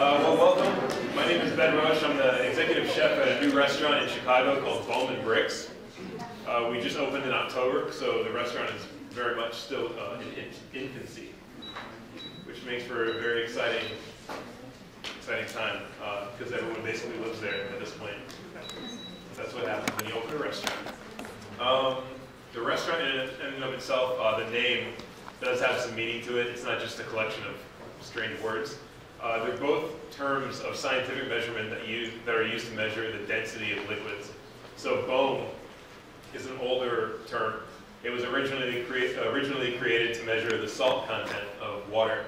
Well, welcome. My name is Ben Roche. I'm the executive chef at a new restaurant in Chicago called Baume and Bricks. We just opened in October, so the restaurant is very much still in infancy, which makes for a very exciting time because everyone basically lives there at this point. That's what happens when you open a restaurant. The restaurant in and of itself, the name does have some meaning to it. It's not just a collection of strange words. They're both terms of scientific measurement that are used to measure the density of liquids. So Baume is an older term. It was originally created to measure the salt content of water.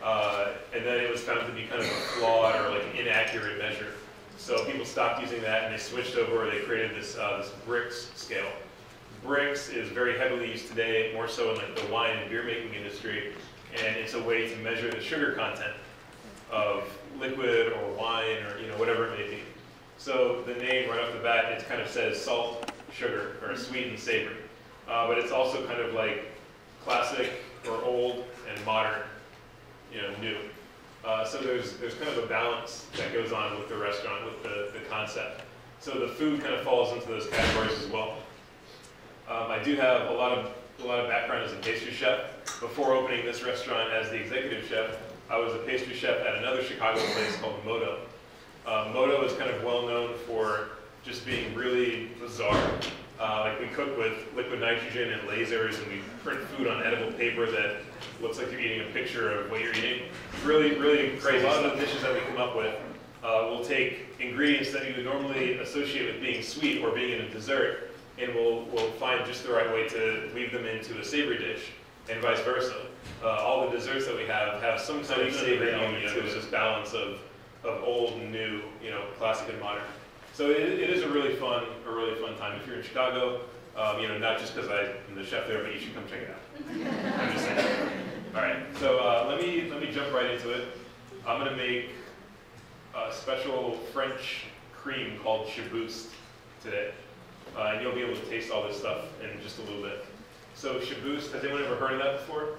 And then it was found to be kind of a flawed or like an inaccurate measure. So people stopped using that and they switched over, they created this bricks scale. Bricks is very heavily used today, more so in like the wine and beer making industry, and it's a way to measure the sugar content of liquid or wine or whatever it may be. So the name right off the bat, it kind of says salt, sugar, or sweet and savory. But it's also kind of like classic or old and modern, new. So there's kind of a balance that goes on with the restaurant, with the concept. So the food kind of falls into those categories as well. I do have a lot of background as a pastry chef. Before opening this restaurant as the executive chef, I was a pastry chef at another Chicago place called Moto. Moto is kind of well known for just being really bizarre. Like we cook with liquid nitrogen and lasers, and we print food on edible paper that looks like you're eating a picture of what you're eating. Really, really crazy. A lot of the dishes that we come up with will take ingredients that you would normally associate with being sweet or being in a dessert, and we'll find just the right way to weave them into a savory dish, and vice versa. All the desserts that we have some kind of savory element to it. It's this balance of old and new, classic and modern. So it is a really fun time. If you're in Chicago, not just because I'm the chef there, but you should come check it out. I'm just saying. All right, so let me jump right into it. I'm gonna make a special French cream called Chiboust today. And you'll be able to taste all this stuff in just a little bit. So Chiboust, has anyone ever heard of that before?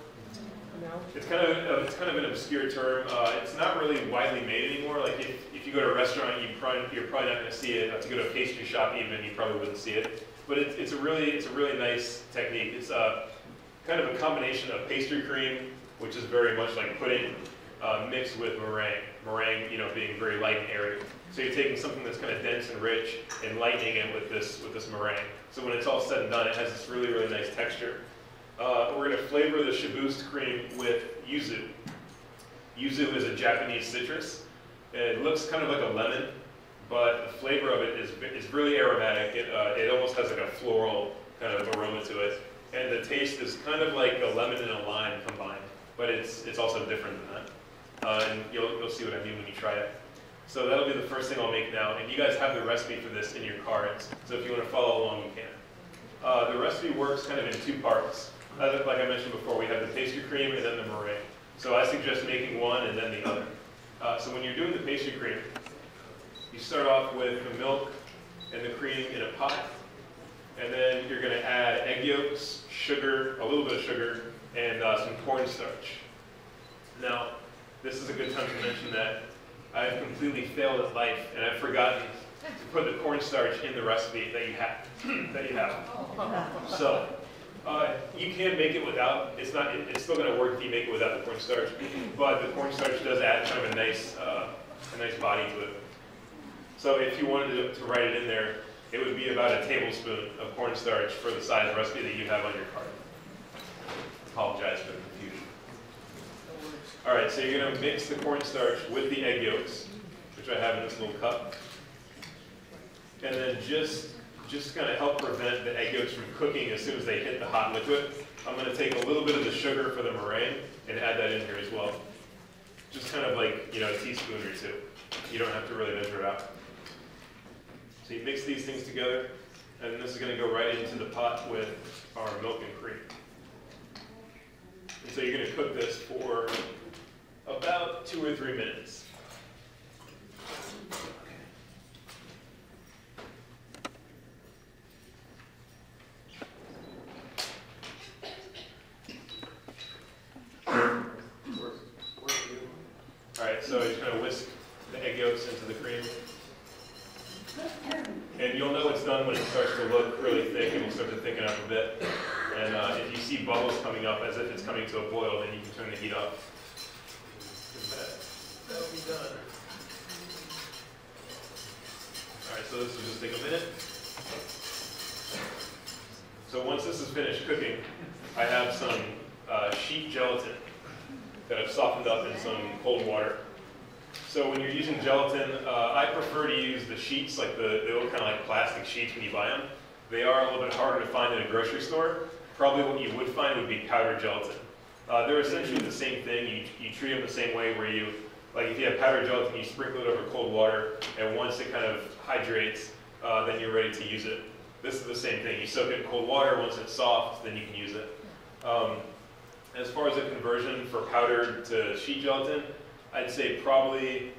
No. It's kind of an obscure term. It's not really widely made anymore. Like if you go to a restaurant, you're probably not going to see it. If you go to a pastry shop, even, you probably wouldn't see it. But it's a really nice technique. It's kind of a combination of pastry cream, which is very much like pudding, mixed with meringue. Meringue, being very light and airy. So you're taking something that's kind of dense and rich and lightening it with this meringue. So when it's all said and done, it has this really nice texture. We're going to flavor the Chiboust cream with yuzu. Yuzu is a Japanese citrus. It looks kind of like a lemon, but the flavor of it is really aromatic. It almost has like a floral kind of aroma to it. And the taste is kind of like a lemon and a lime combined, but it's also different than that. And you'll see what I mean when you try it. So that'll be the first thing I'll make now. And you guys have the recipe for this in your cards. So if you want to follow along, you can. The recipe works kind of in two parts. Like I mentioned before, we have the pastry cream and then the meringue. So I suggest making one and then the other. So when you're doing the pastry cream, you start off with the milk and the cream in a pot. And then you're going to add egg yolks, sugar, a little bit of sugar, and some cornstarch. Now, this is a good time to mention that I've completely failed at life, and I've forgotten to put the cornstarch in the recipe that you have. So you can make it without. It's still going to work if you make it without the cornstarch, but the cornstarch does add kind of a nice body to it. So if you wanted to write it in there, it would be about a tablespoon of cornstarch for the size recipe that you have on your card. Apologize for the confusion. All right, so you're going to mix the cornstarch with the egg yolks, which I have in this little cup. And then just kind of help prevent the egg yolks from cooking as soon as they hit the hot liquid, I'm going to take a little bit of the sugar for the meringue and add that in here as well. Just kind of like, a teaspoon or two. You don't have to really measure it out. So you mix these things together, and this is going to go right into the pot with our milk and cream. And so you're going to cook this for about 2 or 3 minutes. All right, so you kind of whisk the egg yolks into the cream. And you'll know it's done when it starts to look really thick. It will start to thicken up a bit. And if you see bubbles coming up as if it's coming to a boil, then you can turn the heat up. That'll be done. All right, so this will just take a minute. So once this is finished cooking, I have some sheet gelatin that I've softened up in some cold water. So when you're using gelatin, I prefer to use the sheets, like the old kind of like plastic sheets when you buy them. They are a little bit harder to find in a grocery store. Probably what you would find would be powdered gelatin. They're essentially the same thing. You treat them the same way where you, like if you have powdered gelatin, you sprinkle it over cold water, and once it kind of hydrates, then you're ready to use it. This is the same thing. You soak it in cold water. Once it's soft, then you can use it. As far as the conversion for powdered to sheet gelatin, I'd say probably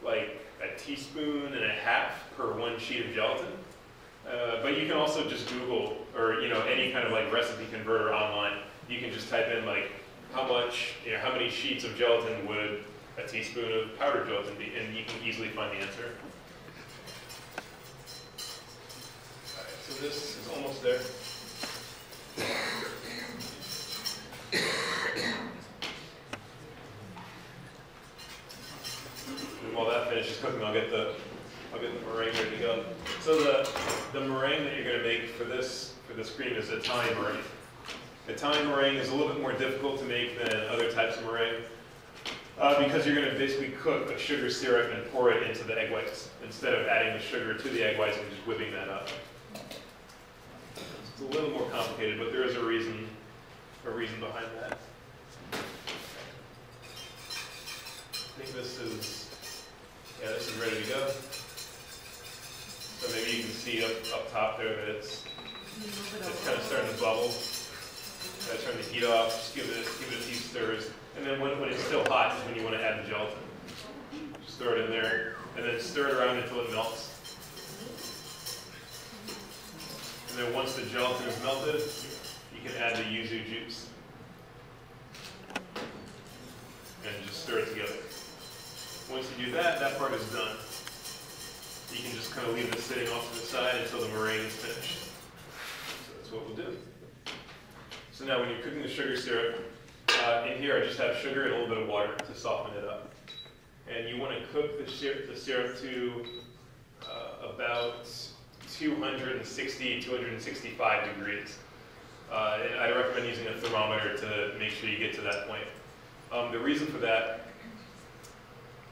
like a teaspoon and a half per 1 sheet of gelatin. But you can also just Google, or any kind of like recipe converter online. You can just type in like how many sheets of gelatin would a teaspoon of powdered gelatin be, and you can easily find the answer. All right, so this is almost there. And while that finishes cooking, I'll get the meringue ready to go. So the meringue that you're going to make for this cream is Italian meringue. Italian meringue is a little bit more difficult to make than other types of meringue because you're going to basically cook a sugar syrup and pour it into the egg whites instead of adding the sugar to the egg whites and just whipping that up. It's a little more complicated, but there is a reason behind that. I think this is ready to go. So maybe you can see up top there that it's kind of starting to bubble. I turn the heat off, just give it a few stirs, and then when it's still hot is when you want to add the gelatin. Just throw it in there, and then stir it around until it melts. And then once the gelatin is melted, you can add the yuzu juice. And just stir it together. Once you do that, that part is done. You can just kind of leave this sitting off to the side until the meringue is finished. So that's what we'll do. So now when you're cooking the sugar syrup, in here I just have sugar and a little bit of water to soften it up. And you want to cook the syrup to about 260, 265 degrees. And I recommend using a thermometer to make sure you get to that point. The reason for that,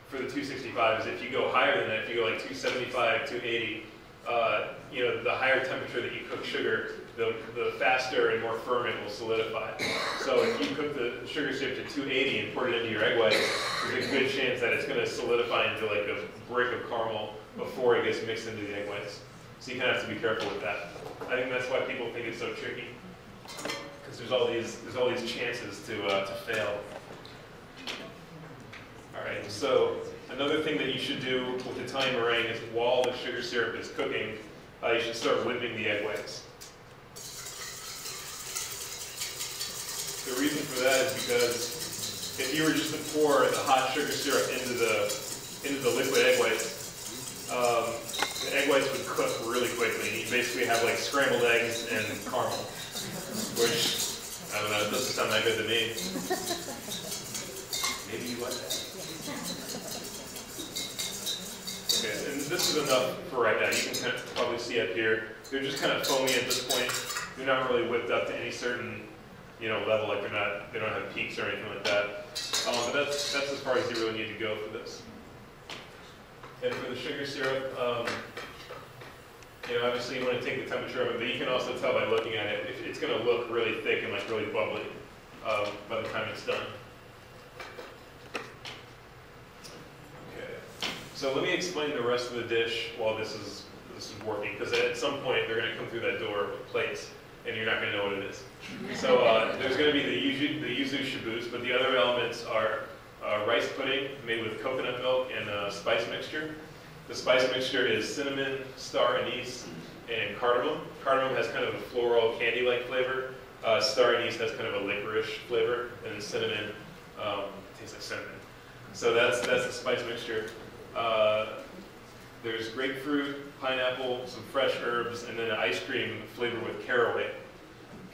for the 265, is if you go higher than that, if you go like 275, 280, the higher temperature that you cook sugar, the faster and more firm it will solidify. So if you cook the sugar syrup to 280 and pour it into your egg whites, there's a good chance that it's going to solidify into like a brick of caramel before it gets mixed into the egg whites. So you kind of have to be careful with that. I think that's why people think it's so tricky, because there's all these chances to fail. All right, so another thing that you should do with Italian meringue is while the sugar syrup is cooking, you should start whipping the egg whites. The reason for that is because if you were just to pour the hot sugar syrup into the liquid egg whites, the egg whites would cook really quickly. You basically have like scrambled eggs and caramel, which, I don't know, it doesn't sound that good to me. Maybe you like that. Okay, and this is enough for right now. You can probably see up here. They're just kind of foamy at this point. They're not really whipped up to any certain level. Like they don't have peaks or anything like that. But that's as far as you really need to go for this. And for the sugar syrup, obviously you want to take the temperature of it, but you can also tell by looking at it, it's going to look really thick and like really bubbly by the time it's done. So let me explain the rest of the dish while this is working, because at some point they're going to come through that door with plates, and you're not going to know what it is. So there's going to be the Yuzu Chiboust, but the other elements are rice pudding made with coconut milk and a spice mixture. The spice mixture is cinnamon, star anise, and cardamom. Cardamom has kind of a floral candy-like flavor. Star anise has kind of a licorice flavor, and then cinnamon tastes like cinnamon. So that's the spice mixture. There's grapefruit, pineapple, some fresh herbs, and then an ice cream flavored with caraway.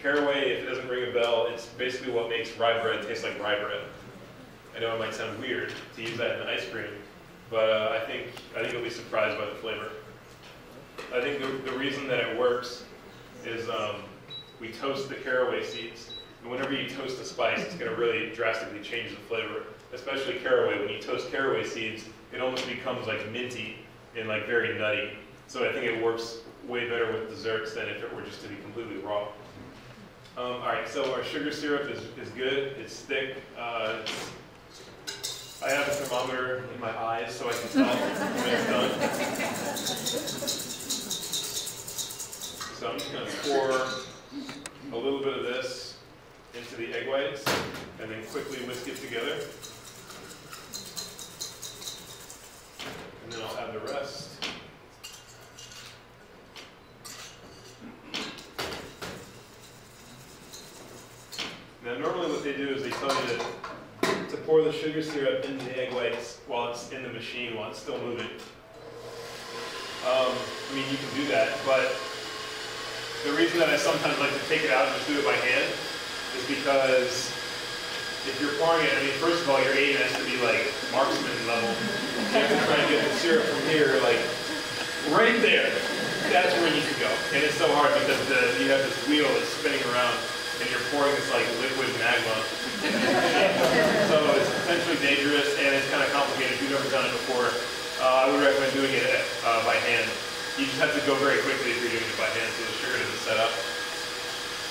Caraway, if it doesn't ring a bell, it's basically what makes rye bread taste like rye bread. I know it might sound weird to use that in ice cream, but I think you'll be surprised by the flavor. I think the reason that it works is we toast the caraway seeds. And whenever you toast a spice, it's going to really drastically change the flavor. Especially caraway. When you toast caraway seeds, it almost becomes like minty and like very nutty. So I think it works way better with desserts than if it were just to be completely raw. All right, so our sugar syrup is good. It's thick. I have a thermometer in my eyes so I can tell when it's done. So I'm just going to pour a little bit of this into the egg whites and then quickly whisk it together. And then I'll add the rest. Now normally what they do is they tell you to pour the sugar syrup into the egg whites while it's in the machine, while it's still moving. I mean, you can do that, but the reason that I sometimes like to take it out and just do it by hand is because if you're pouring it, I mean, first of all, your aim has to be like marksman level. You have to try and get the syrup from here, like right there. That's where you need to go. And it's so hard because you have this wheel that's spinning around and you're pouring this like liquid magma. So it's potentially dangerous and it's kind of complicated. If you've never done it before, I would recommend doing it by hand. You just have to go very quickly if you're doing it by hand so the sugar doesn't set up.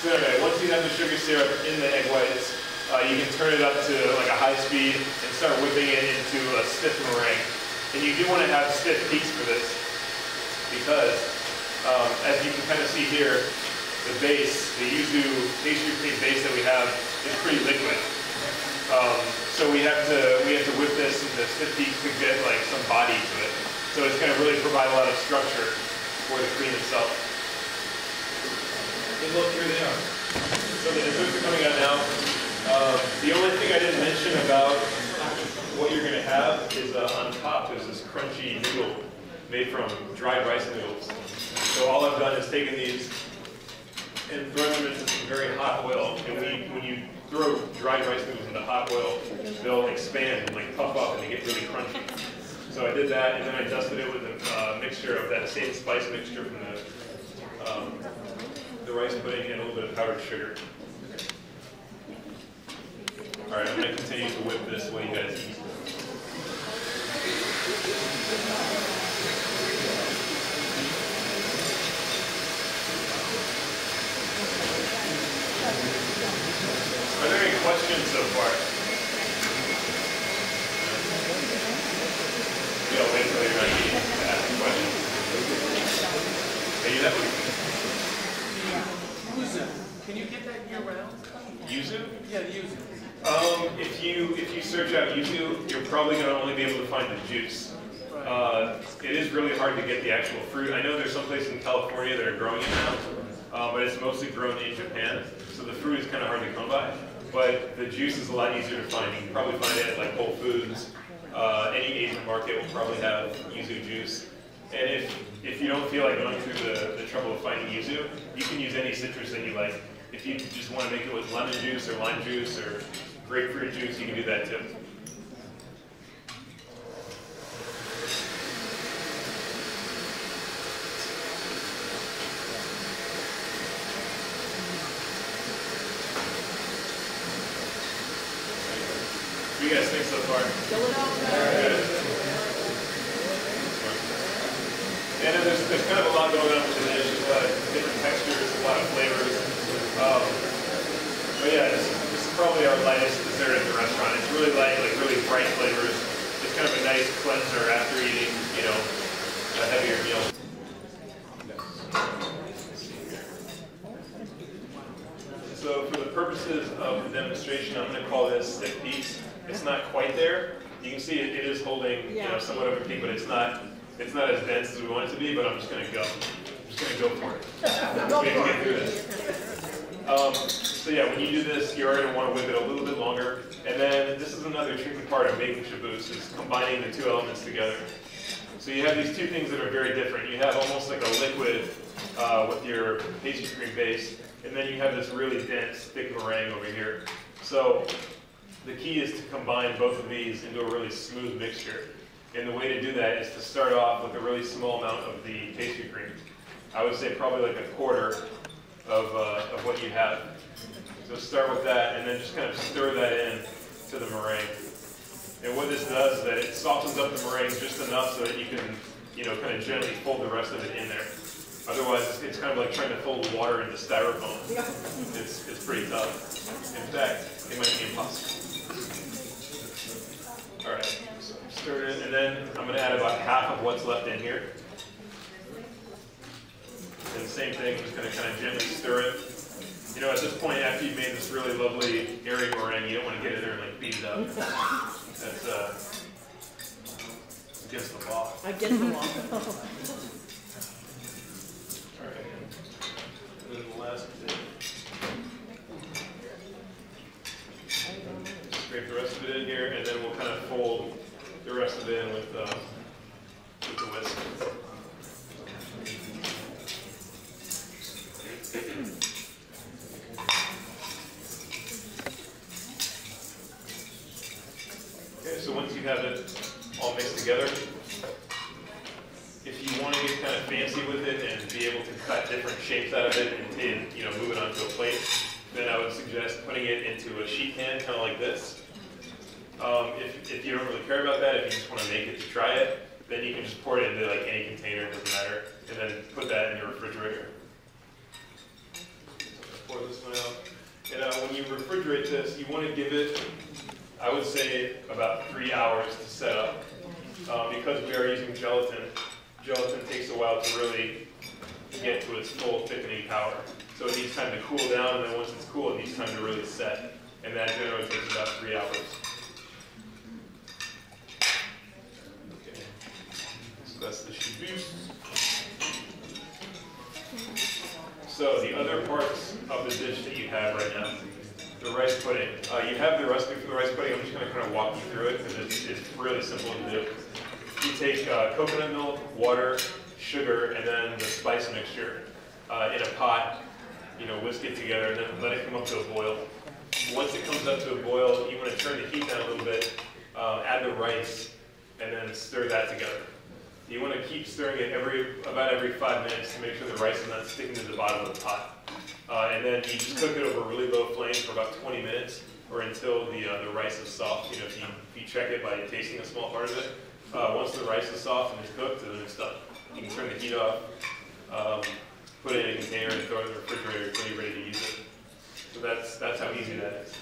So anyway, once you have the sugar syrup in the egg whites, you can turn it up to like a high speed and start whipping it into a stiff meringue. And you do want to have stiff peaks for this because, as you can kind of see here, the base, the yuzu pastry cream base that we have is pretty liquid. So we have to whip this into stiff peaks to get like some body to it. So it's going to really provide a lot of structure for the cream itself. And look, here they are. So the desserts are coming out now. The only thing I didn't mention about what you're going to have is on top is this crunchy noodle made from dried rice noodles. So all I've done is taken these and thrown them into some very hot oil. And when you throw dried rice noodles into hot oil, they'll expand and like puff up and they get really crunchy. So I did that, and then I dusted it with a mixture of that same spice mixture from the rice pudding and a little bit of powdered sugar. All right, I'm going to continue to whip this while you guys eat. Are there any questions so far? You don't wait until you're not eating to ask a question. Hey, that would... Yuzu. Can you get that year-round? Yuzu? Yeah, yuzu. If you search out yuzu, you're probably going to only be able to find the juice. It is really hard to get the actual fruit. I know there's some places in California that are growing it now, but it's mostly grown in Japan, so the fruit is kind of hard to come by. But the juice is a lot easier to find. You can probably find it at like Whole Foods. Any Asian market will probably have yuzu juice. And if you don't feel like going through the trouble of finding yuzu, you can use any citrus that you like. If you just want to make it with lemon juice or lime juice or grapefruit juice, you can do that too. What do you guys think so far? Good. And then there's kind of a lot going on with the dish. There's a lot of different textures, a lot of flavors. But yeah, this is probably our lightest dessert at the restaurant. It's really light, like really bright flavors. It's kind of a nice cleanser after eating, you know, a heavier meal. So for the purposes of the demonstration, I'm going to call this stick peaks. It's not quite there. You can see it is holding, you know, somewhat of a peak, but it's not as dense as we want it to be. But I'm just going to go. I'm just going to go for it. We can get through this. So yeah, when you do this, you're going to want to whip it a little bit longer. And then this is another tricky part of making chiboust, is combining the two elements together. So you have these two things that are very different. You have almost like a liquid with your pastry cream base, and then you have this really dense, thick meringue over here. So the key is to combine both of these into a really smooth mixture. And the way to do that is to start off with a really small amount of the pastry cream. I would say probably like a quarter of what you have. So start with that, and then just kind of stir that in to the meringue. And what this does is that it softens up the meringue just enough so that you can, kind of gently fold the rest of it in there. Otherwise, it's kind of like trying to fold water into styrofoam. It's pretty tough. In fact, it might be impossible. All right, so stir it in, and then I'm going to add about half of what's left in here. And same thing, just going to kind of gently stir it. At this point, after you've made this really lovely airy meringue, you don't want to get in there and like beat it up. That's against the law. Against the law. All right. And then the last bit. Scrape the rest of it in here, and then we'll kind of fold the rest of it in with the whisk. Okay, so once you have it all mixed together, if you want to get kind of fancy with it and be able to cut different shapes out of it and move it onto a plate, then I would suggest putting it into a sheet pan, kind of like this. If you don't really care about that, if you just want to make it to try it, then you can just pour it into like any container, it doesn't matter, and then put that in your refrigerator. So pour this one out. And when you refrigerate this, you want to give it, I would say, about 3 hours to set up. Because we are using gelatin, gelatin takes a while to really get to its full thickening power. So it needs time to cool down, and then once it's cool, it needs time to really set. And that generally takes about 3 hours. Okay. So that's the chiboust. So the other parts of the dish that you have right now, the rice pudding. You have the recipe for the rice pudding. I'm just going to kind of walk you through it because it's really simple to do. You take coconut milk, water, sugar, and then the spice mixture in a pot. Whisk it together and then let it come up to a boil. Once it comes up to a boil, you want to turn the heat down a little bit, add the rice, and then stir that together. You want to keep stirring it about every 5 minutes to make sure the rice is not sticking to the bottom of the pot. And then you just cook it over a really low flame for about 20 minutes or until the rice is soft. If you check it by tasting a small part of it, once the rice is soft and it's cooked, then it's done. You can turn the heat off, put it in a container and throw it in the refrigerator until you're ready to use it. So that's how easy that is.